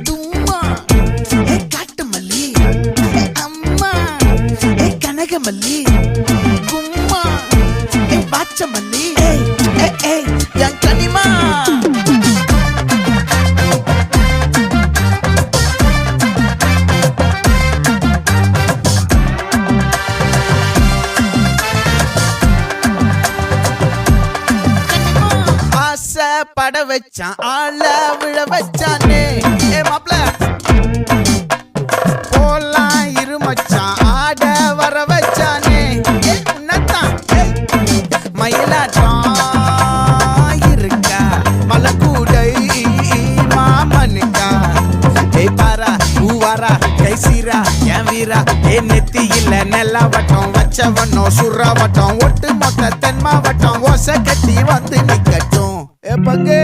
தும்மா காட்டு மல்லி அம்மா கனகமல்லி கும்மா பாச்ச மல்லி என் கனிமா பட வச்சான் ஆள விழ வச்சானே மாப்ள போலாம் இருமச்சான் ஆட வர வச்சானே உன்னத்தான் மயிலாட்டம் இருக்கா மலக்கூடை மாமனுக்கா பாரா பூவாரா கைசீரா என் வீரா நெத்தி இல்ல நெல்லாவட்டம் வச்சவட்டம் சுறாவட்டம் ஒட்டு மொத்த தென் மாவட்டம் ஓசை கட்டி வந்து நிக்கட்டும் பங்கே